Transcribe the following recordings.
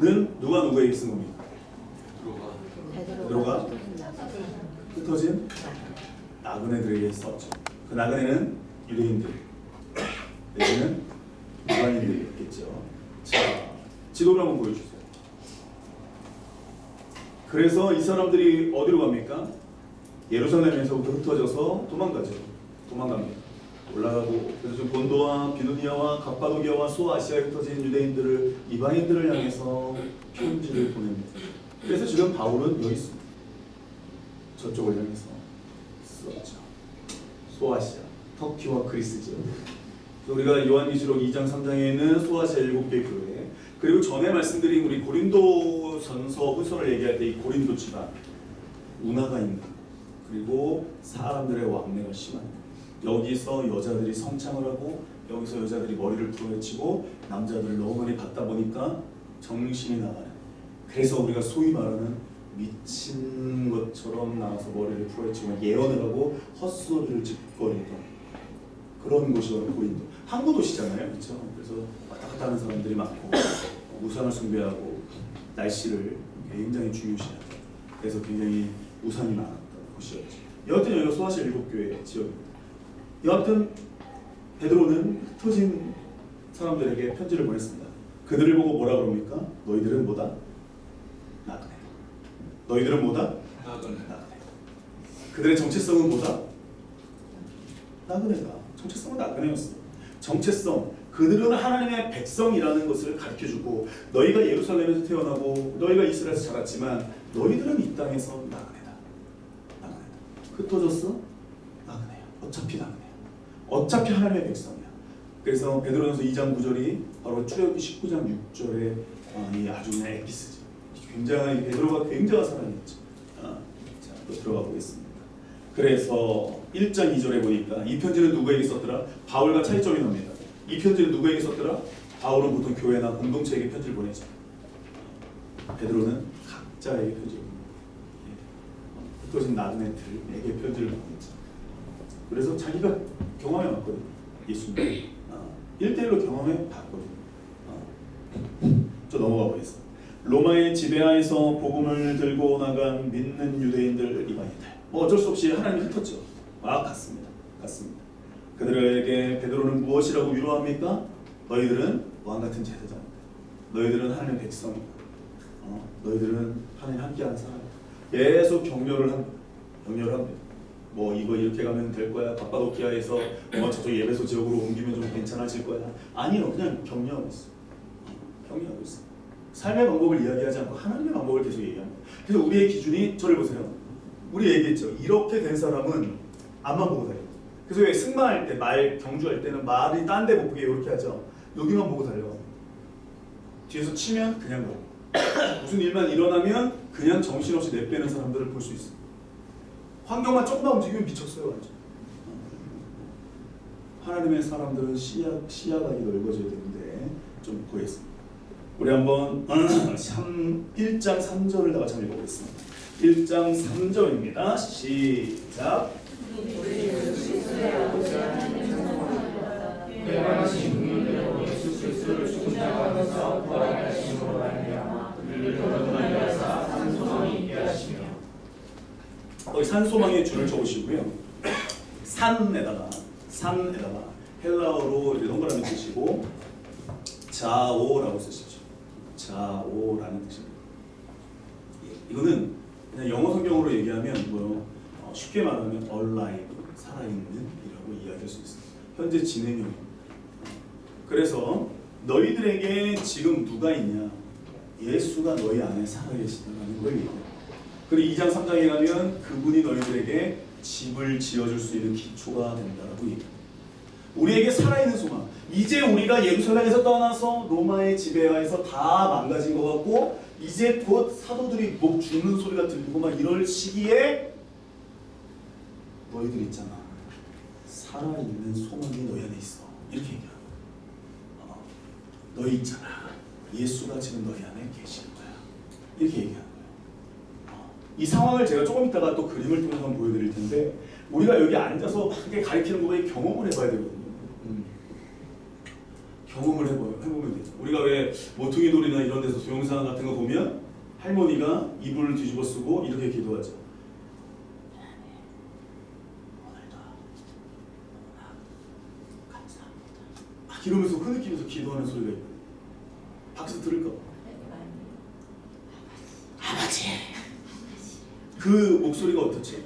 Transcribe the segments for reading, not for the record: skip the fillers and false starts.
누가 누구에게 쓴 겁니까? 베드로가 흩어진 나그네들에게 썼죠. 그 나그네는 유대인들, 여기는 이방인들이었겠죠. 자, 지도를 한번 보여주세요. 그래서 이 사람들이 어디로 갑니까? 예루살렘에서부터 흩어져서 도망갑니다. 올라가고, 그래서 좀 본도와 비두니아와 갑바도기아와 소아시아에 흩어진 유대인들을, 이방인들을 향해서 편지를 보냅니다. 그래서 지금 바울은 여기 있습니다. 저쪽을 향해서 썼죠. 소아시아, 터키와 그리스죠. 우리가 요한계시록 2장 3장에 있는 소아시아 7개 교회, 그리고 전에 말씀드린 우리 고린도전서 후서를 얘기할 때 이 고린도 지방 운하가 있는, 그리고 사람들의 왕래가 심한, 여기서 여자들이 성창을 하고 여기서 여자들이 머리를 풀어헤치고 남자들을 너무 많이 받다 보니까 정신이 나가는, 그래서 우리가 소위 말하는 미친 것처럼 나와서 머리를 풀어헤치고 예언을 하고 헛소리를 짓거리던 그런 곳이 바로 고린도. 항구 도시잖아요, 그렇죠? 그래서 왔다 갔다 하는 사람들이 많고 우상을 숭배하고 날씨를 굉장히 중요시하고, 그래서 굉장히 우상이 많았던 곳이었죠. 여하튼 여기가 소아시아 7교회 지역입니다. 여하튼 베드로는 흩어진 사람들에게 편지를 보냈습니다. 그들을 보고 뭐라 그럽니까? 너희들은 뭐다? 나그네. 너희들은 뭐다? 나그네. 그들의 정체성은 뭐다? 나그네다. 정체성은 나그네였어. 정체성, 그들은 하나님의 백성이라는 것을 가르쳐주고, 너희가 예루살렘에서 태어나고 너희가 이스라엘에서 자랐지만 너희들은 이 땅에서 나그네다. 흩어졌어? 나그네야. 어차피 나그네야. 어차피 하나님의 백성이야. 그래서 베드로전서 2장 9절이 바로 출애굽기 19장 6절의 이 아주 그냥 에피스죠. 굉장히 베드로가 굉장한 사람이었죠. 자, 또 들어가 보겠습니다. 그래서 1장 2절에 보니까 이 편지는 누구에게 썼더라? 바울과 차이점이 납니다. 이 편지는 누구에게 썼더라? 바울은 보통 교회나 공동체에게 편지를 보내죠. 베드로는 각자에게 편지를 보냅니다. 흩어진 나그네들에게 편지를 보냈죠. 그래서 자기가 경험해 왔거든요. 예수님 1대1로 경험해 봤거든요. 저 넘어가 보겠습니다. 로마의 지배하에서 복음을 들고 나간 믿는 유대인들, 이방인들, 뭐 어쩔 수 없이 하나님이 흩었죠. 같습니다. 그들에게 베드로는 무엇이라고 위로합니까? 너희들은 왕같은 제사장이다. 너희들은 하나님의 백성이다. 너희들은 하나님 함께하는 사람이다. 계속 격려를 합니다. 뭐 이거 이렇게 가면 될 거야. 갑바도키아에서 저쪽 예베소 지역으로 옮기면 좀 괜찮아질 거야. 아니요, 그냥 격려하고 있어. 삶의 방법을 이야기하지 않고 하나님의 방법을 계속 얘기합니다. 그래서 우리의 기준이, 저를 보세요. 우리 얘기했죠. 이렇게 된 사람은 앞만 보고 달려. 그래서 왜 승마할 때, 말 경주할 때는 말이 딴 데 못 보게 이렇게 하죠. 여기만 보고 달려. 뒤에서 치면 그냥 가. 무슨 일만 일어나면 그냥 정신없이 내빼는 사람들을 볼 수 있어요. 환경만 조금만 움직이면 미쳤어요, 완전. 하나님의 사람들은 시야각이 넓어져야 되는데 좀 보겠습니다. 우리 한번 1장 3절을 다 같이 한번 읽어보겠습니다. 1장 3절입니다. 시작. 산소망의 줄을 쳐보시고요. 산에다가 헬라어로 이렇게 동그라미 쓰시고 자오라고 쓰시죠. 자오라는 뜻입니다. 이거는 그냥 영어 성경으로 얘기하면 쉽게 말하면 alive, 살아있는이라고 이야기할 수 있습니다. 현재 진행형. 그래서 너희들에게 지금 누가 있냐? 예수가 너희 안에 살아계시다는 걸 얘기해요. 그리고 2장 3장에 가면 그분이 너희들에게 집을 지어줄 수 있는 기초가 된다라고 얘기합니다. 우리에게 살아있는 소망. 이제 우리가 예루살렘에서 떠나서 로마의 지배하에서 다 망가진 것 같고 이제 곧 사도들이 목 죽는 소리가 들리고 막 이럴 시기에 너희들 있잖아. 살아있는 소망이 너희 안에 있어. 이렇게 얘기합니다. 너희 있잖아. 예수가 지금 너희 안에 계시는 거야. 이렇게 얘기하는 거예요. 이 상황을 제가 조금 있다가 또 그림을 통해서 한번 보여드릴 텐데 우리가 여기 앉아서 막 가리키는 거에 경험을 해봐야 되거든요. 경험을 해보면 되죠. 우리가 왜 모퉁이 돌이나 이런 데서 동영상 같은 거 보면 할머니가 이불을 뒤집어 쓰고 이렇게 기도하죠. 오늘도 너무나 감사합니다. 막 이러면서 흐느끼면서 기도하는 소리가 있거든요. 밖에서 들을까 봐. 아버지. 그 목소리가 어떻지?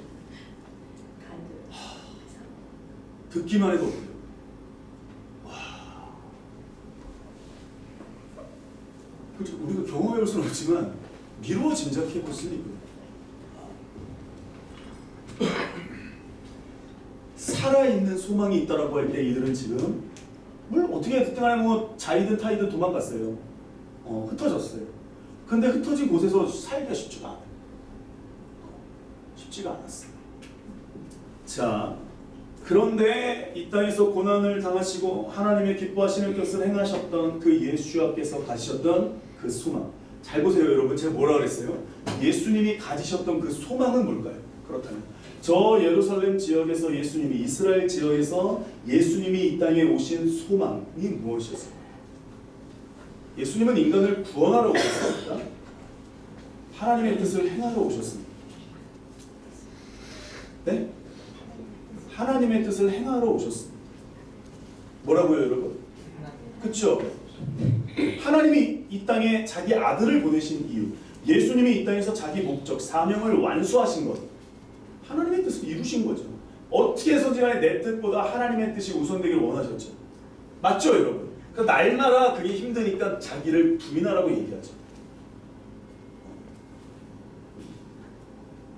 듣기만 해도 어때요? 와. 그렇죠. 우리가 경험해볼 수는 없지만 미루어 짐작해볼 수는 있거든요. 살아있는 소망이 있다라고 할 때 이들은 지금 뭘 어떻게 됐든 간에 뭐 자이든 타이든 도망갔어요. 흩어졌어요. 근데 흩어진 곳에서 살기가 쉽지가 않아요. 쉽지가 않았어요. 자, 그런데 이 땅에서 고난을 당하시고 하나님의 기뻐하시는 것을 행하셨던 그 예수님께서 가지셨던 그 소망. 잘 보세요, 여러분. 제가 뭐라 그랬어요? 예수님이 가지셨던 그 소망은 뭘까요? 그렇다면 저 예루살렘 지역에서 예수님이 이스라엘 지역에서 예수님이 이 땅에 오신 소망이 무엇이었어요? 예수님은 인간을 구원하러 오셨습니다. 하나님의 뜻을 행하러 오셨습니다. 네? 하나님의 뜻을 행하러 오셨습니다. 뭐라고요, 여러분? 그렇죠? 하나님이 이 땅에 자기 아들을 보내신 이유, 예수님이 이 땅에서 자기 목적, 사명을 완수하신 것, 하나님의 뜻을 이루신 거죠. 어떻게 해서든지 간에 내 뜻보다 하나님의 뜻이 우선되길 원하셨죠. 맞죠, 여러분? 그 날마다 그게 힘드니까 자기를 부인하라고 얘기하죠.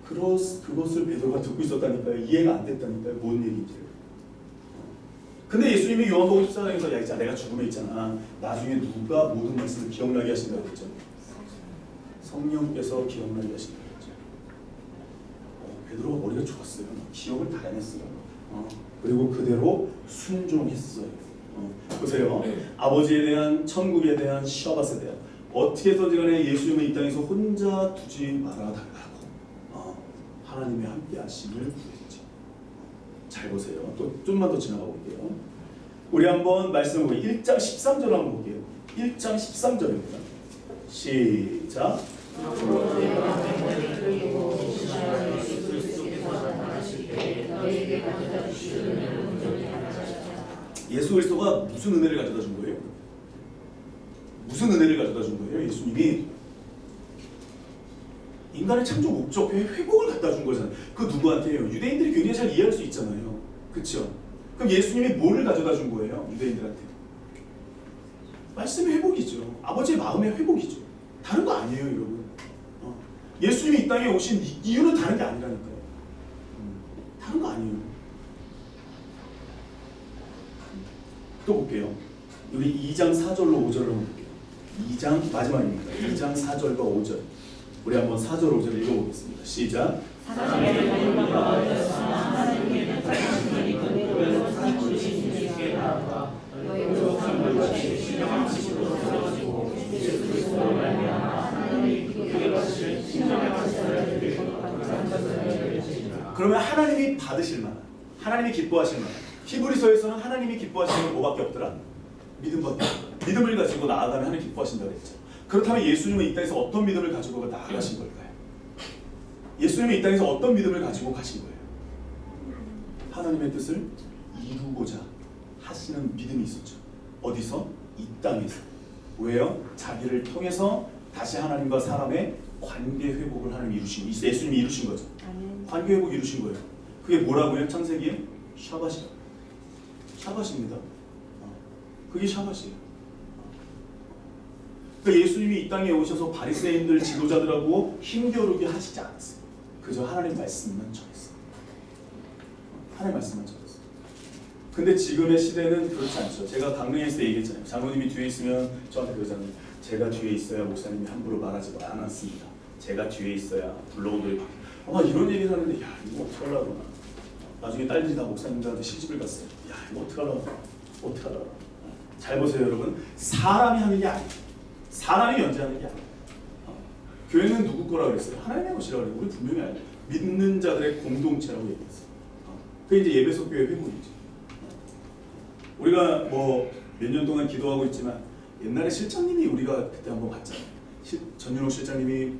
그것을 베드로가 듣고 있었다니까요. 이해가 안 됐다니까요. 뭔 얘기인지. 근데 예수님이 요한복음 14장에서 야, 내가 죽음에 있잖아. 나중에 누가 모든 말씀을 기억나게 하신다고 했죠? 성령께서 기억나게 하신다고 했죠. 베드로가 머리가 좋았어요. 기억을 다 해냈어요. 그리고 그대로 순종했어요. 보세요. 아버지에 대한, 천국에 대한, 시아밧에 대한 어떻게 해서든 간에 예수님은 이 땅에서 혼자 두지 말아달라고 하나님의 함께 하심을 구했죠. 잘 보세요. 또 좀만 더 지나가 볼게요. 우리 한번 말씀을 보고 1장 13절 한번 볼게요. 1장 13절입니다. 시작. 예수 그리스도가 무슨 은혜를 가져다 준 거예요? 무슨 은혜를 가져다 준 거예요? 예수님이 인간의 창조 목적, 회복을 갖다 준 거잖아요. 그 누구한테요? 유대인들이 굉장히 잘 이해할 수 있잖아요. 그렇죠? 그럼 예수님이 뭐를 가져다 준 거예요? 유대인들한테. 말씀의 회복이죠. 아버지의 마음의 회복이죠. 다른 거 아니에요, 여러분. 예수님이 이 땅에 오신 이유는 다른 게 아니라니까요. 다른 거 아니에요. 또 볼게요. 우리 2장 4절로 5절로 볼게요. 2장 마지막입니다. 2장 4절과 5절. 우리 한번 4절 5절 읽어보겠습니다. 시작. 그러면 하나님이 받으실 만한, 하나님이 기뻐하실 만한, 히브리서에서는 하나님이 기뻐하시는 건 뭐밖에 없더라? 믿음밖에 없더라. 믿음을 가지고 나아가면 하나님 기뻐하신다고 했죠. 그렇다면 예수님은 이 땅에서 어떤 믿음을 가지고 나아가신 걸까요? 예수님은 이 땅에서 어떤 믿음을 가지고 가신 거예요? 하나님의 뜻을 이루고자 하시는 믿음이 있었죠. 어디서? 이 땅에서. 왜요? 자기를 통해서 다시 하나님과 사람의 관계 회복을 하나님이 이루신 거예요. 예수님이 이루신 거죠. 관계 회복 이루신 거예요. 그게 뭐라고요? 창세기에? 샤밧이라고. 샤밧입니다. 그게 샤밧이에요. 그러니까 예수님이 이 땅에 오셔서 바리새인들 지도자들하고 힘겨루게 하시지 않았어요. 그저 하나님 말씀만 전했어요. 하나님 말씀만 전했어요. 근데 지금의 시대는 그렇지 않죠. 제가 강릉에서 얘기했잖아요. 장로님이 뒤에 있으면 저한테 그러잖아요. 제가 뒤에 있어야 목사님이 함부로 말하지 않았습니다. 제가 뒤에 있어야 불러온들이 아마 이런 얘기를 하는데 야 이거 어떡하려고 그러나. 나중에 딸들이 다 목사님들한테 시집을 갔어요. 야 이거 어떡하려고 잘 보세요 여러분. 사람이 하는 게 아니에요. 사람이 연재하는 게 아니에요. 교회는 누구 거라고 그랬어요? 하나님의 것이라고 그래요. 우리 분명히 알아요. 믿는 자들의 공동체라고 얘기했어요. 그게 이제 예배소 교회 회복이죠. 우리가 뭐 몇 년 동안 기도하고 있지만 옛날에 실장님이 우리가 그때 한번 봤잖아요. 전윤호 실장님이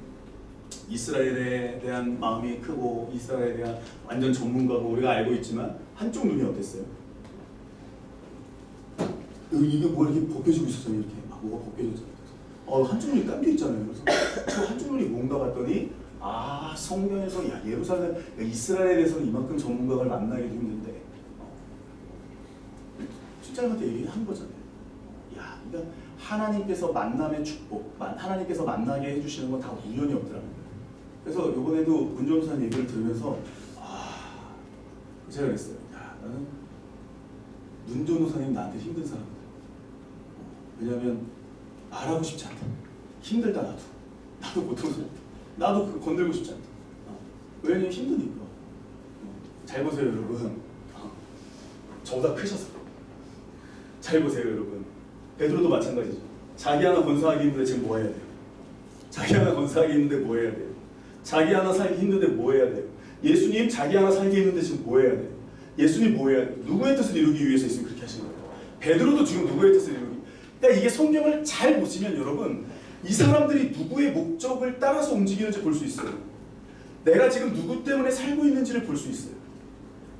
이스라엘에 대한 마음이 크고 이스라엘에 대한 완전 전문가고 우리가 알고 있지만 한쪽 눈이 어땠어요? 이게 뭐 이렇게 벗겨지고 있었잖아요. 이렇게 막 뭐가 벗겨졌잖아요. 한쪽 눈이 감겨 있잖아요. 그래서 저 한쪽 눈이 뭔가 봤더니 성경에서 예루살렘 이스라엘에 대해서는 이만큼 전문가를 만나기도 힘든데 실장님한테 얘기한 거잖아요. 그러니까 하나님께서 만남의 축복, 하나님께서 만나게 해주시는 건 다 우연이 없더라는 거예요. 그래서 이번에도 문정산 얘기를 들으면서 제가 그랬어요. 나는 문 전도사님 나한테 힘든 사람이다. 왜냐하면 말하고 싶지 않다. 힘들다 나도 고통스럽다. 나도 그거 건들고 싶지 않다. 왜냐면 힘드니까. 잘 보세요 여러분. 저보다 크셔서. 잘 보세요 여러분. 베드로도 마찬가지죠. 자기 하나 건사하기 힘든데 지금 뭐 해야 돼요? 자기 하나 건사하기 힘든데 뭐 해야 돼요? 자기 하나 살기 힘든데 뭐 해야 돼요? 예수님 자기 하나 살기 힘든데 지금 뭐 해야 돼요? 예수님 뭐 해야 돼요? 누구의 뜻을 이루기 위해서 있으면 그렇게 하시는 거예요? 베드로도 지금 누구의 뜻을 이루기. 그러니까 이게 성경을 잘 보시면 여러분 이 사람들이 누구의 목적을 따라서 움직이는지 볼 수 있어요. 내가 지금 누구 때문에 살고 있는지를 볼 수 있어요.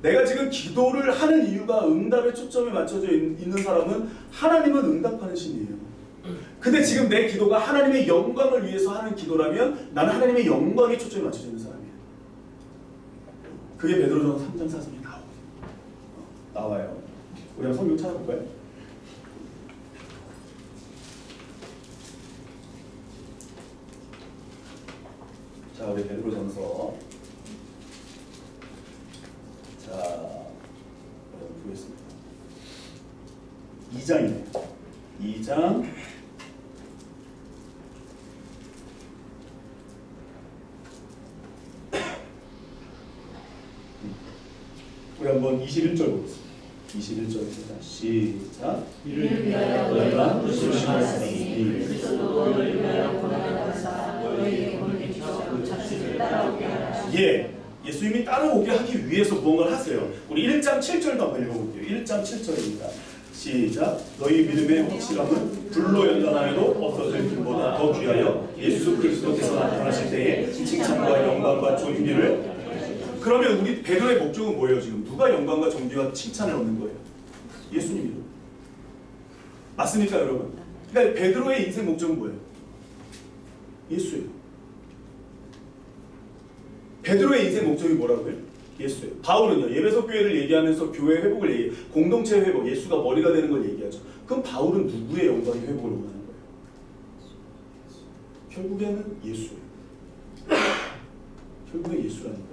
내가 지금 기도를 하는 이유가 응답에 초점이 맞춰져 있는 사람은 하나님은 응답하는 신이에요. 근데 지금 내 기도가 하나님의 영광을 위해서 하는 기도라면 나는 하나님의 영광에 초점이 맞춰져 있는 사람이에요. 그게 베드로전서 3장 4절에 나와요. 우리 한번 성경 찾아볼까요? 자, 우리 베드로전서 보겠습니다. 2장이네요. 2장 21절 보겠습니다. 21절입니다. 시작. 이를 위하여 너희가 부르심하였으니 그리스도도 너희를 위하여 고난을 받으사 너희에게 본을 비춰 자신을 따라오게 하라. 예수님이 따라오게 하기 위해서 무언가를 하세요. 우리 1장 7절도 한번 읽어볼게요. 1장 7절입니다. 시작. 너희 믿음의 확실함은 불로 연단하여도 없어질 것보다 더 귀하여 예수 그리스도께서 나타나실 때에 칭찬과 영광과 존귀를. 그러면 우리 베드로의 목적은 뭐예요? 지금 누가 영광과 존귀와 칭찬을 얻는 거예요? 예수님이요. 맞습니까 여러분? 그러니까 베드로의 인생 목적은 뭐예요? 예수예요. 베드로의 인생 목적이 뭐라고요? 예수예요. 바울은요, 에베소 교회를 얘기하면서 교회 회복을 얘기해요. 공동체 회복, 예수가 머리가 되는 걸 얘기하죠. 그럼 바울은 누구의 영광의 회복을 원하는 거예요? 결국에는 예수예요. 결국엔 예수라는 거예요.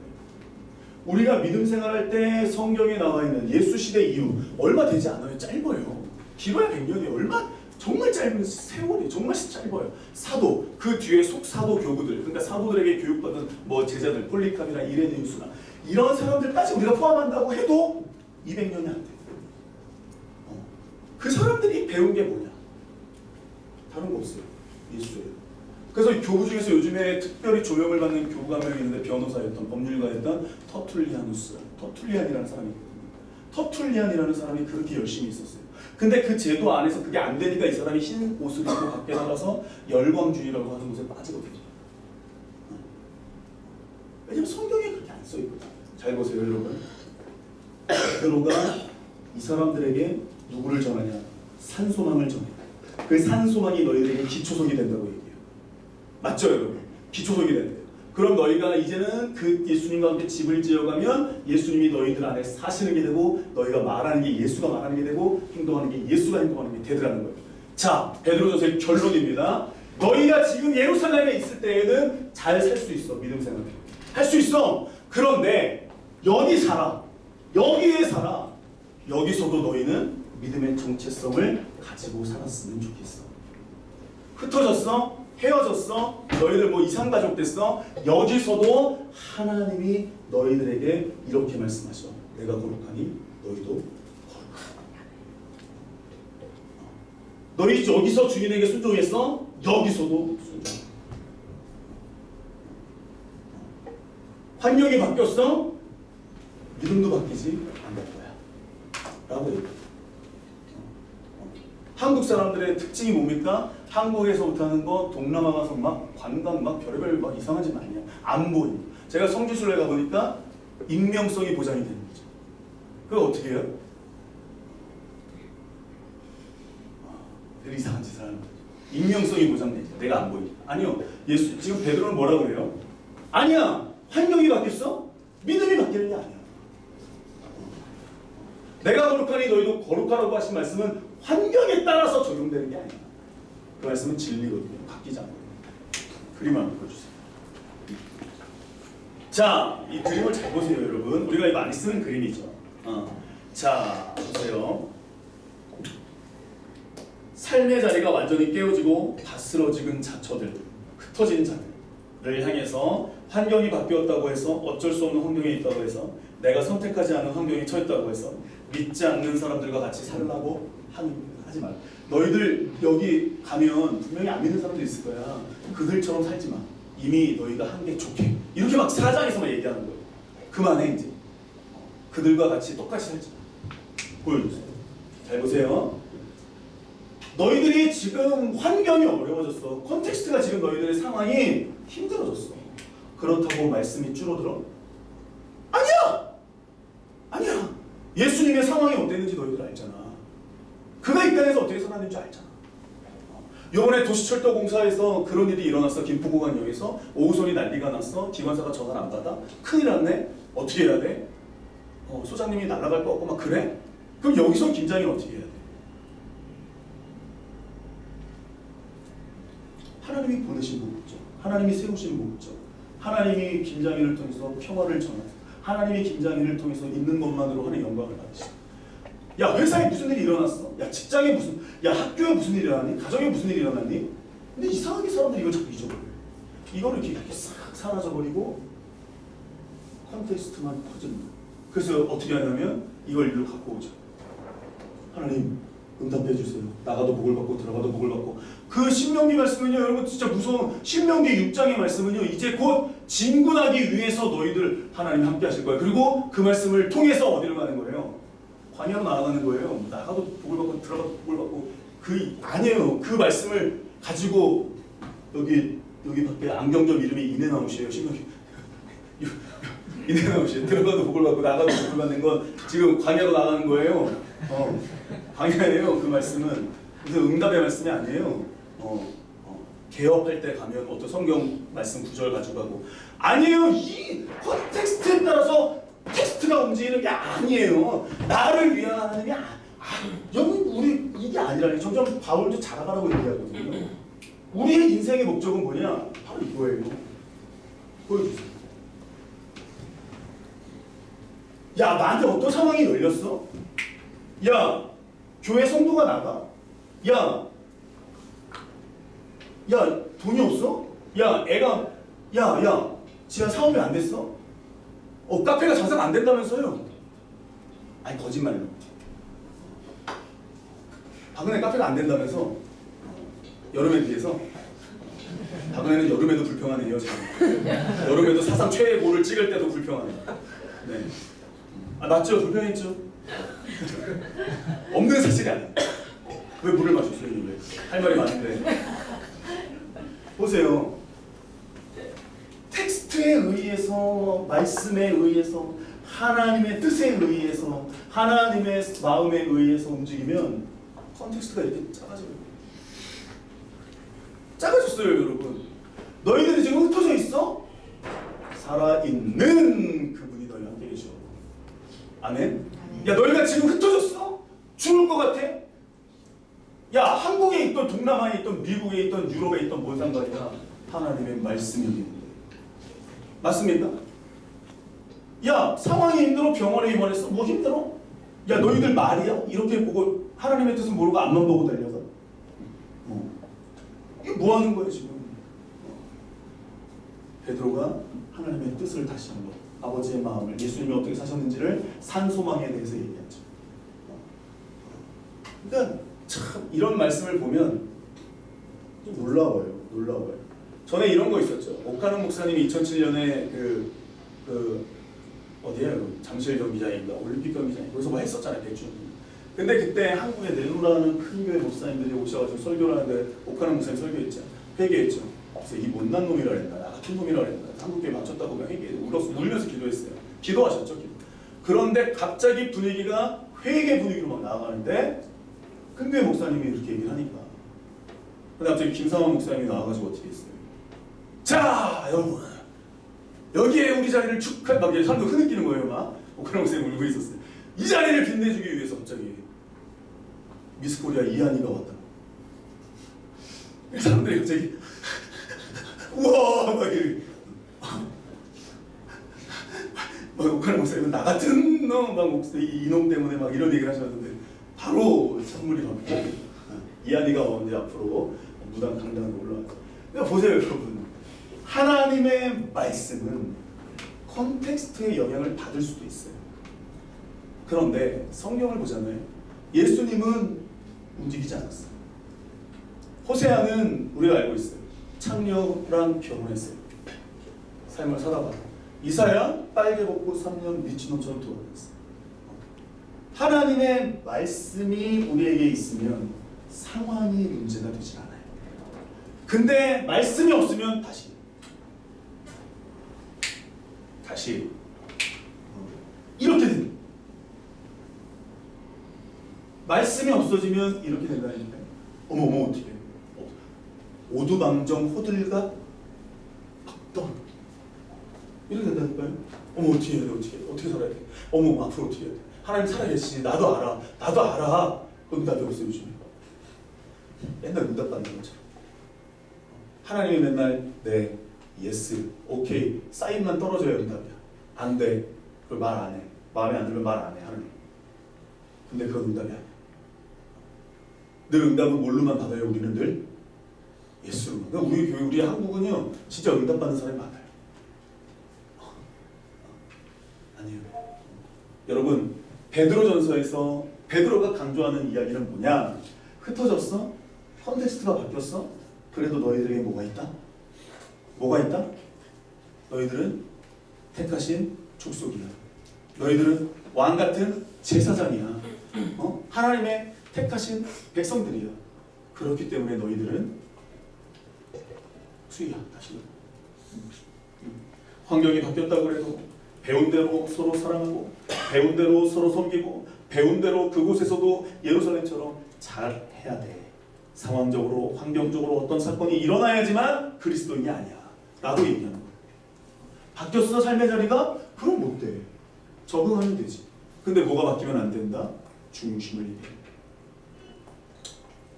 우리가 믿음 생활할 때 성경에 나와 있는 예수 시대 이후 얼마 되지 않아요. 짧아요. 길어야 100년이에요. 얼마? 정말 짧은 세월이 정말 짧아요. 사도, 그 뒤에 속사도 교구들, 그러니까 사도들에게 교육받은 제자들, 폴리카비나 이레니우스나 이런 사람들까지 우리가 포함한다고 해도 200년이 안 돼요. 그 사람들이 배운 게 뭐냐? 다른 거 없어요. 예수예요. 그래서 교부 중에서 요즘에 특별히 조명을 받는 교부가 한 명 있는데 법률가였던 터툴리안이라는 사람이 있거든요. 터툴리안이라는 사람이 그렇게 열심히 있었어요. 근데 그 제도 안에서 그게 안 되니까 이 사람이 흰 옷을 입고 밖에 나가서 열광주의라고 하는 곳에 빠지거든요. 왜냐면 성경에 그렇게 안 써있거든요. 잘 보세요 여러분. 베드로가 이 사람들에게 누구를 전하냐? 산소망을 전해. 그 산소망이 너희들에게 기초석이 된다고 얘기해요. 맞죠 여러분? 기초석이 된대요. 그럼 너희가 이제는 그 예수님과 함께 집을 지어가면 예수님이 너희들 안에 사시는 게 되고 너희가 말하는 게 예수가 말하는 게 되고 행동하는 게 예수가 행동하는 게 되더라는 거예요. 자, 베드로전서의 결론입니다. 너희가 지금 예루살렘에 있을 때에는 잘 살 수 있어. 믿음 생활 할 수 있어. 그런데 여기 살아. 여기에 살아. 여기서도 너희는 믿음의 정체성을 가지고 살았으면 좋겠어. 흩어졌어? 헤어졌어? 너희들 이상가족 됐어? 여기서도 하나님이 너희들에게 이렇게 말씀하셔. 내가 거룩하니 너희도 거룩하라. 너희 여기서 주인에게 순종했어? 여기서도 순종. 환경이 바뀌었어? 믿음도 바뀌지 않을 거야. 라고 얘기해. 한국 사람들의 특징이 뭡니까? 한국에서 못하는 거 동남아 가서 막 관광 막 별의별 막 이상한 짓 많이 해요. 안 보이고. 제가 성지순례 가보니까 익명성이 보장이 되는 거죠. 그걸 어떻게 해요? 되게 이상한 짓을 하는 거죠. 익명성이 보장되죠. 내가 안 보이죠. 아니요. 예수 지금 베드로는 뭐라 그래요? 아니야. 환경이 바뀌었어? 믿음이 바뀌는 게 아니야. 내가 거룩하니 너희도 거룩하라고 하신 말씀은 환경에 따라서 적용되는 게 아니야. 그 말씀은 진리거든요. 바뀌지 않거든요. 그림 한번 보여주세요. 자, 이 그림을 잘 보세요, 여러분. 우리가 많이 쓰는 그림이죠. 자, 보세요. 삶의 자리가 완전히 깨어지고 다스러지는 자처들, 흩어진 자들을 향해서 환경이 바뀌었다고 해서 어쩔 수 없는 환경에 있다고 해서 내가 선택하지 않은 환경에 처했다고 해서 믿지 않는 사람들과 같이 살라고 하지 마. 너희들 여기 가면 분명히 안 믿는 사람도 있을 거야. 그들처럼 살지 마. 이미 너희가 한 게 좋게. 이렇게 막 사장에서만 얘기하는 거예요. 그만해 이제. 그들과 같이 똑같이 살지 마. 보여주세요. 잘 보세요. 너희들이 지금 환경이 어려워졌어. 컨텍스트가 지금 너희들의 상황이 힘들어졌어. 그렇다고 말씀이 줄어들어? 아니야! 아니야! 예수님의 상황이 어땠는지 너희들 알잖아. 그가 이 땅에서 어떻게 살았는지 알잖아. 이번에 도시철도 공사에서 그런 일이 일어났어. 김포공항역에서 오후선이 난리가 났어. 기관사가 전화를 안 받아. 큰일 났네. 어떻게 해야 돼? 소장님이 날아갈 것 같고 막 그래? 그럼 여기서 김장인 어떻게 해야 돼? 하나님이 보내신 목적, 하나님이 세우신 목적, 하나님이 김장인을 통해서 평화를 전하고 하나님이 김장인을 통해서 있는 것만으로 하는 영광을 받으시고 야 회사에 무슨 일이 일어났어? 야 직장에 무슨 야 학교에 무슨 일이 일어났니? 가정에 무슨 일이 일어났니? 근데 이상하게 사람들이 이걸 자꾸 잊어버려요. 이거를 이렇게 싹 사라져버리고 컨텍스트만 퍼진다. 그래서 어떻게 하냐면 이걸 일로 갖고 오자. 하나님 응답해 주세요. 나가도 복을 받고 들어가도 복을 받고. 그 신명기 말씀은요 여러분 진짜 무서운 신명기 6장의 말씀은요 이제 곧 진군하기 위해서 너희들 하나님 함께 하실 거예요. 그리고 그 말씀을 통해서 어디로 가는 거예요? 광야로 나아가는 거예요. 나가도 복을 받고 들어가도 복을 받고. 그 아니에요. 그 말씀을 가지고 여기 밖에 안경점 이름이 이네나웃이에요. 신명기 이네나웃이에요. 들어가도 복을 받고 나가도 복을 받는 건 지금 광야로 나가는 거예요. 광야예요. 그 말씀은. 그래서 응답의 말씀이 아니에요. 개업할 때 가면 어떤 성경 말씀 구절 가지고 가고 아니에요. 이 컨텍스트에 따라서 텍스트가 움직이는 게 아니에요. 나를 위한 하나님이 여러분 우리 이게 아니라니. 점점 바울도 자라가라고 얘기하거든요. 우리의 인생의 목적은 뭐냐? 바로 이거예요. 보여주세요. 야 나한테 어떤 상황이 열렸어? 야 교회 성도가 나가? 야 돈이 없어? 야 애가 지가 사업이 안 됐어? 카페가 장사가 안 된다면서요? 아니 거짓말로. 박은혜 카페가 안 된다면서 여름에 비해서 박은혜는 여름에도 불평하는 여자예요. 여름에도 사상 최고를 찍을 때도 불평하네. 네. 맞죠? 불평했죠? 없는 사실이 아니야. 왜 물을 마셨어요? 왜? 할 말이 많은데. 보세요. 텍스트에 의해서, 말씀에 의해서, 하나님의 뜻에 의해서, 하나님의 마음에 의해서 움직이면 컨텍스트가 이렇게 작아져요. 작아졌어요, 여러분. 너희들이 지금 흩어져 있어? 살아있는 그분이 너희 함께 계셔. 아멘? 야, 너희가 지금 흩어졌어? 죽을 것 같아? 야, 한국에 있던, 동남아에 있던, 미국에 있던, 유럽에 있던 뭔 상관이야? 하나님의 말씀이 있는 거예요. 맞습니까? 야, 상황이 힘들어? 병원에 입원했어? 뭐 힘들어? 야, 너희들 말이야? 이렇게 보고 하나님의 뜻은 모르고 앞만 보고 달려서? 이게 뭐 하는 거야 지금? 베드로가 하나님의 뜻을 다시 한번 아버지의 마음을 예수님이 어떻게 사셨는지를 산소망에 대해서 얘기하죠. 그러니까 참 이런 말씀을 보면 좀 놀라워요. 전에 이런 거 있었죠. 오카노 목사님이 2007년에 어디에요? 잠실 경기장인가 올림픽 경기장 거기서 뭐 했었잖아요. 대충 근데 그때 한국에 넬로라는 큰 교회 목사님들이 오셔가지고 설교를 하는데 옥하는 목사님 설교했죠. 회개했죠. 그래서 이 못난 놈이라 그랬나, 나 같은 놈이라 그랬나, 한국교회 맞췄다고 그냥 울면서 기도했어요. 기도하셨죠. 기도. 그런데 갑자기 분위기가 회개 분위기로 막 나아가는데 큰 교회 목사님이 이렇게 얘기를 하니까 근데 갑자기 김상환 목사님이 나와가지고 어떻게 했어요? 자 여러분 여기에 우리 자리를 축하 막 사람들 흐느끼는 거예요. 막 옥하는 목사님 울고 있었어요. 이 자리를 빛내주기 위해서 갑자기 미스 코리아 이한이가 왔다. 사람들이 갑자기 우와 막 이렇게 막 옥하는 목사님은 나 같은 놈 막 이놈 때문에 막 이런 얘기를 하셨는데 바로 찬물이 받고 이한이가 언제 앞으로 무당 강단으로 올라왔죠. 그러니까 보세요 여러분, 하나님의 말씀은 컨텍스트의 영향을 받을 수도 있어요. 그런데 성경을 보잖아요. 예수님은 움직이지 않았어요. 호세아는 우리가 알고 있어요. 창녀랑 결혼했어요. 삶을 살아봐. 이사야 빨개 벗고 3년 미친놈처럼 돌아다녔어요. 하나님의 말씀이 우리에게 있으면 상황이 문제가 되지 않아요. 근데 말씀이 없으면 다시 이렇게 됩니다. 말씀이 없어지면 이렇게 된다니까요. 어머 어떻게 오두방정 호들갑 박던 이렇게 된다니까요. 어머 어떻게 해야 돼? 어떻게 살아야 돼? 어머 앞으로 어떻게 해야 돼? 하나님 살아계시지. 나도 알아. 응답이 없어요 요즘에. 맨날 응답 받는 거죠. 하나님이 맨날 네, 예스, 오케이 사인만 떨어져야 응답이야. 안 돼. 그걸 말 안 해. 마음에 안 들면 말 안 해 하나님. 근데 그건 응답이 아니야. 늘 응답은 뭘로만 받아요? 우리는 늘 예수로만. 그러니까 우리 교회, 우리 한국은요 진짜 응답 받는 사람이 많아요. 아니에요. 여러분 베드로전서에서 베드로가 강조하는 이야기는 뭐냐? 흩어졌어? 컨텍스트가 바뀌었어? 그래도 너희들에게 뭐가 있다? 뭐가 있다? 너희들은 택하신 족속이야. 너희들은 왕같은 제사장이야. 하나님의 택하신 백성들이야. 그렇기 때문에 너희들은 수위야. 다시 환경이 바뀌었다고 해도 배운 대로 서로 사랑하고 배운 대로 서로 섬기고 배운 대로 그곳에서도 예루살렘처럼 잘 해야 돼. 상황적으로 환경적으로 어떤 사건이 일어나야지만 그리스도인이 아니야 라고 얘기하는 거야. 바뀌었어 삶의 자리가? 그럼 못 돼. 적응하면 되지. 근데 뭐가 바뀌면 안 된다? 중심을 얘기해.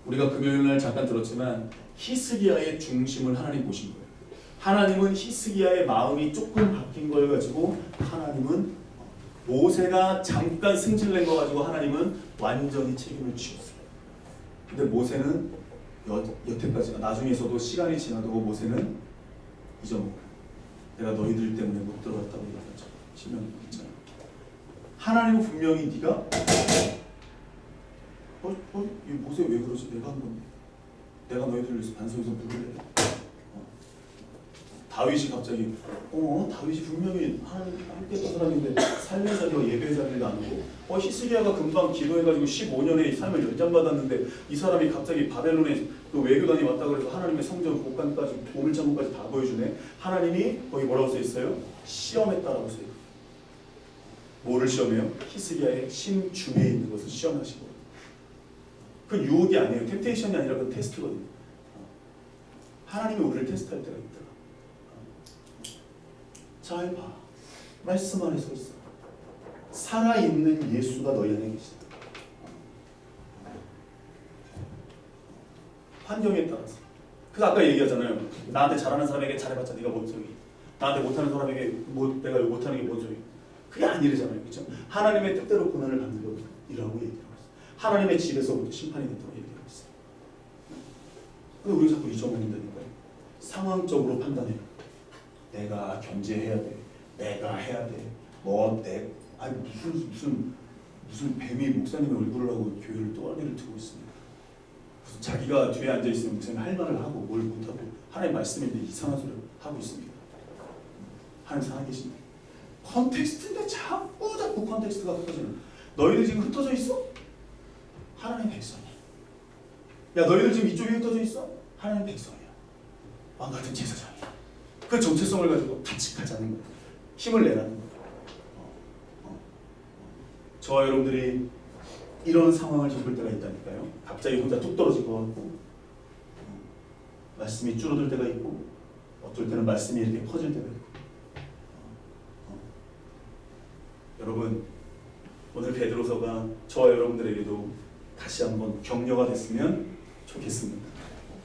우리가 금요일날 잠깐 들었지만 히스기야의 중심을 하나님 보신 거예요. 하나님은 히스기야의 마음이 조금 바뀐 걸 가지고 하나님은 모세가 잠깐 승질낸 거 가지고 하나님은 완전히 책임을 지었어요. 근데 모세는 여태까지 나중에서도 시간이 지나도 모세는 잊어먹고 내가 너희들 때문에 못 들어갔다고 얘기하죠. 시면 있잖아. 하나님은 분명히 네가 이 모세 왜 그러지? 내가 한 건데. 내가 너희들을 위해서 반석에서 물을 내려. 다윗이 갑자기 다윗이 분명히 하나님 함께 했던 사람인데 삶의 자리와 예배의 자리를 나누고 히스기야가 금방 기도해가지고 15년의 삶을 연장받았는데 이 사람이 갑자기 바벨론에 그 외교단이 왔다고 해서 하나님의 성전 곡간까지 보물창고까지 다 보여주네. 하나님이 거기 뭐라고 써있어요? 시험했다라고 써있어요. 뭐를 시험해요? 히스기야의 심중에 있는 것을 시험하시고. 그건 유혹이 아니에요. 템테이션이 아니라 그건 테스트거든요. 하나님이 우리를 테스트할 때가 있더라. 잘 봐. 말씀 안에 서 있어. 살아있는 예수가 너희 안에 계시다. 환경에 따라서. 그래서 아까 얘기하잖아요. 나한테 잘하는 사람에게 잘해봤자 네가 뭔 소리. 나한테 못하는 사람에게 내가 못하는 게 뭔 소리. 그게 아니래잖아요. 그렇죠? 하나님의 뜻대로 고난을 받는 것이라고 얘기하고 있어요. 하나님의 집에서부터 심판이 된다고 얘기하고 있어요. 근데 우리가 자꾸 잊어먹는다니까요. 상황적으로 판단해요. 내가 견제해야 돼. 내가 해야 돼. 무슨 뱀이 목사님의 얼굴을 하고 교회를 또아리를 두고 있습니다. 무슨 자기가 뒤에 앉아 있으면 목사님 할 말을 하고 뭘 못하고 하나님 말씀인데 이상한 소리를 하고 있습니다. 하나님 살아계십니다. 컨텍스트인데 자꾸 컨텍스트가 흩어지는. 너희들 지금 흩어져 있어? 하나님의 백성이야. 야, 너희들 지금 이쪽에 흩어져 있어? 하나님의 백성이야. 왕 같은 제사장이야. 그 정체성을 가지고 같이 가자는 거야. 힘을 내라는 거야. 저와 여러분들이 이런 상황을 겪을 때가 있다니까요. 갑자기 혼자 뚝 떨어질 것 같고, 말씀이 줄어들 때가 있고, 어떨 때는 말씀이 이렇게 커질 때가 있고. 여러분, 오늘 베드로서가 저와 여러분들에게도 다시 한번 격려가 됐으면 좋겠습니다.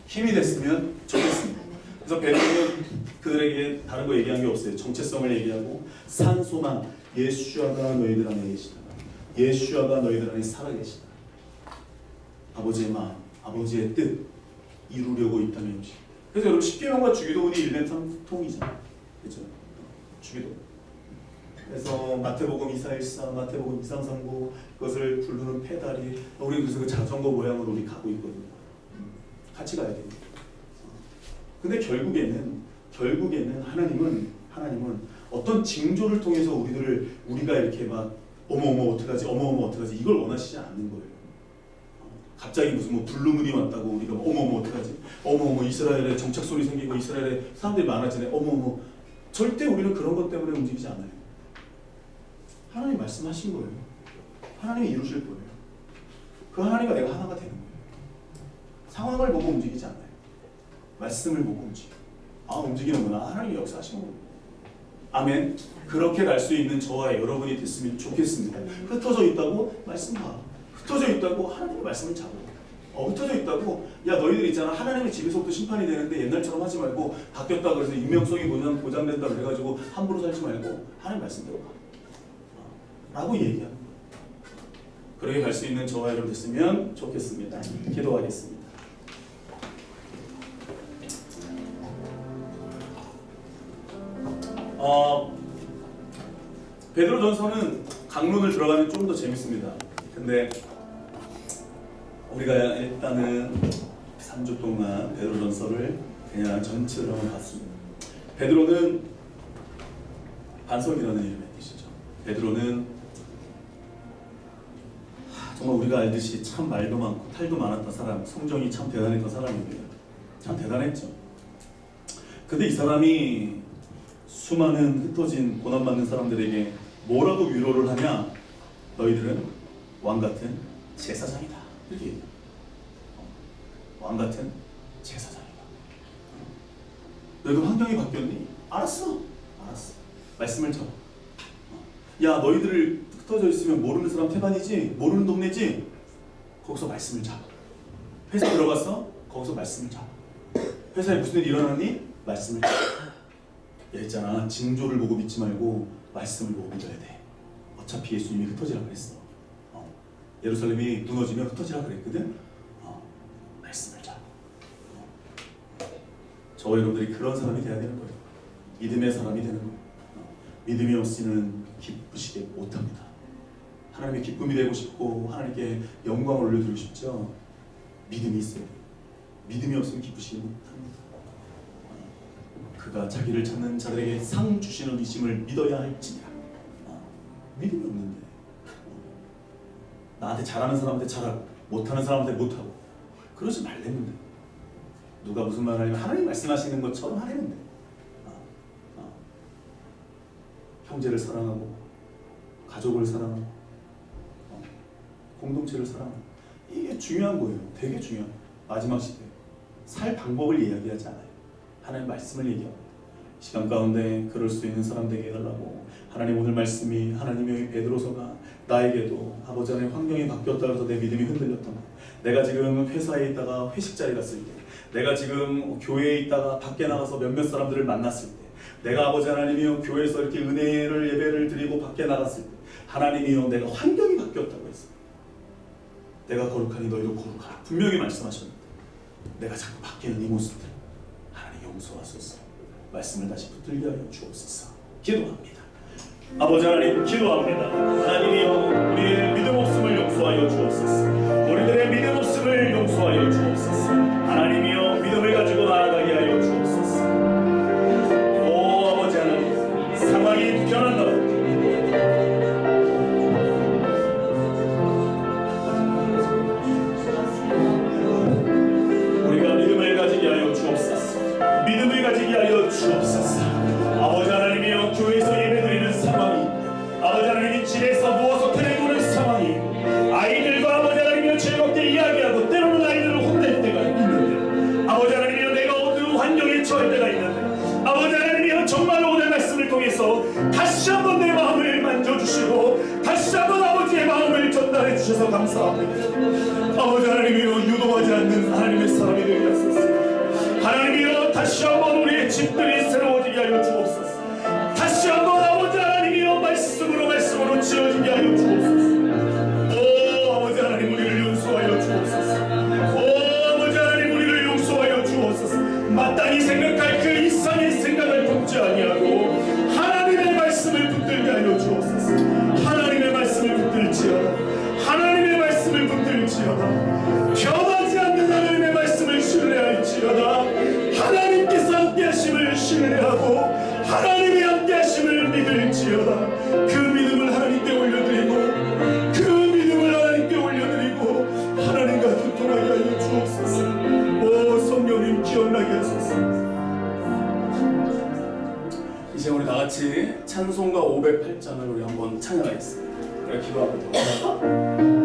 힘이 됐으면 좋겠습니다. 그래서 베드로는 그들에게 다른 거 얘기한 게 없어요. 정체성을 얘기하고 산소만 예수아가 너희들 안에 계시다. 예수아가 너희들 안에 살아계시다. 아버지의 마음, 아버지의 뜻 이루려고 있다는 것이. 그래서 여러분 십계명과 주기도문이 일맥상통이잖아요. 그렇죠? 주기도. 그래서 마태복음 2414, 마태복음 2339 그것을 부르는 페달이 우리 그래서 그 자전거 모양으로 우리 가고 있거든요. 같이 가야 됩니다. 근데 결국에는 하나님은 어떤 징조를 통해서 우리가 이렇게 막 어머어머 어떡하지 이걸 원하시지 않는 거예요. 갑자기 무슨 뭐 블루문이 왔다고 우리가 어머어머 어떡하지? 어머어머 이스라엘에 정착 소리 생기고 이스라엘에 사람들이 많아지네. 어머어머. 절대 우리는 그런 것 때문에 움직이지 않아요. 하나님 말씀하신 거예요. 하나님이 이루실 거예요. 그 하나님과 내가 하나가 되는 거예요. 상황을 보고 움직이지 않아요. 말씀을 보고 움직이는구나. 하나님이 역사하시는 거예요. 아멘. 그렇게 갈 수 있는 저와 여러분이 됐으면 좋겠습니다. 흩어져 있다고 말씀 봐. 흩어져 있다고 하나님의 말씀을 잡아. 흩어져 있다고 야 너희들 있잖아. 하나님의 집에서부터 심판이 되는데 옛날처럼 하지 말고 바뀌었다 그래서 인명성이 보장된다 그래가지고 함부로 살지 말고 하나님 말씀대로 가. 라고 얘기하는 거예요. 그렇게 갈 수 있는 저와 여러분 됐으면 좋겠습니다. 기도하겠습니다. 베드로전서는 강론을 들어가면 좀 더 재밌습니다. 근데 우리가 일단은 3주 동안 베드로전서를 그냥 전체로 한번 봤습니다. 베드로는 반석이라는 이름의 뜻이죠. 베드로는 정말 우리가 알듯이 참 말도 많고 탈도 많았던 사람, 성정이 참 대단했던 사람입니다. 참 대단했죠. 근데 이 사람이 수많은 흩어진 고난받는 사람들에게 뭐라고 위로를 하냐? 너희들은 왕같은 제사장이다. 이렇게 얘기해요. 왕같은 제사장이다. 너희도 환경이 바뀌었니? 알았어. 말씀을 잡아. 야 너희들 흩어져 있으면 모르는 사람 태반이지? 모르는 동네지? 거기서 말씀을 잡아. 회사 들어갔어? 거기서 말씀을 잡아. 회사에 무슨 일이 일어났니? 말씀을 잡아. 얘기했잖아. 징조를 보고 믿지 말고 말씀을 보고 믿어야 돼. 어차피 예수님이 흩어지라 그랬어. 예루살렘이 무너지면 흩어지라 그랬거든. 말씀을 잡아. 저와 여러분들이 그런 사람이 돼야 되는 거예요. 믿음의 사람이 되는 거예요. 믿음이 없이는 기쁘시게 못합니다. 하나님의 기쁨이 되고 싶고 하나님께 영광을 올려드리고 싶죠. 믿음이 있어요. 믿음이 없으면 기쁘시게 못합니다. 그가 자기를 찾는 자들에게 상 주시는 이심을 믿어야 할지니라. 믿음이 없는데 나한테 잘하는 사람한테 잘하고 못하는 사람한테 못하고 그러지 말랬는데 누가 무슨 말을 하냐면 하나님 말씀하시는 것처럼 하려는데 형제를 사랑하고 가족을 사랑하고 공동체를 사랑하고 이게 중요한 거예요. 되게 중요한 마지막 시대 살 방법을 이야기하지 않아요. 하나님 말씀을 얘기합니다. 시간 가운데 그럴 수 있는 사람 되게 해달라고 하나님 오늘 말씀이 하나님의 베드로서가 나에게도 아버지 하나님 환경이 바뀌었다 해서 내 믿음이 흔들렸던 거 내가 지금 회사에 있다가 회식 자리 갔을 때 내가 지금 교회에 있다가 밖에 나가서 몇몇 사람들을 만났을 때 내가 아버지 하나님이요 교회에서 이렇게 은혜를 예배를 드리고 밖에 나갔을 때 하나님이요 내가 환경이 바뀌었다고 했어. 내가 거룩하니 너희도 거룩하라 분명히 말씀하셨는데 내가 자꾸 바뀌는 이 모습들 하나님 용서하소서. 말씀을 다시 붙들게 하여 주옵소서. 기도합니다. 아버지 하나님 기도합니다. 하나님이여 우리의 믿음 없음을 용서하여 주옵소서. 우리들의 믿음 없음을 용서하여 주옵소서. 하나님이여 믿음을 가지고 나아가게 하여 주옵소서. 오 아버지 하나님 상황이 변한다. 문제가 있는데 아버지 하나님이여 정말로 오늘 말씀을 통해서 다시 한번 내 마음을 만져주시고 다시 한번 아버지의 마음을 전달해 주셔서 감사합니다. 아버지 하나님이여 유도하지 않는 하나님의 사람이 되게 하소서. 하나님이여 다시 한번 우리의 집들이 새로워지게 하여 주옵소서. 다시 한번 아버지 하나님이여 말씀으로 지어지게 하여 주옵소서. 오 아버지 하나님 우리를 용서하여 주옵소서. 오 아버지 하나님 우리를 용서하여 주옵소서. 마땅히 생각할 그 이상의 생각을 품지 아니하고 하나님의 말씀을 붙들게 하여 주옵소서. 하나님의 말씀을 붙들지어다. 하나님의 말씀을 붙들지어다. 변하지 않는 하나님의 말씀을 신뢰할지어다. 하나님께서 함께하심을 신뢰하고 하나님이 함께하심을 믿을지어다. 그 믿음을 하나님께 올려드리고 그 믿음을 하나님께 올려드리고 하나님과 교통하게 하여 주옵소서. 오 성령님 기억나게 하소서. 이제 우리 다같이 찬송가 508장을 우리 한번 찬양하겠습니다. 그래 기도하고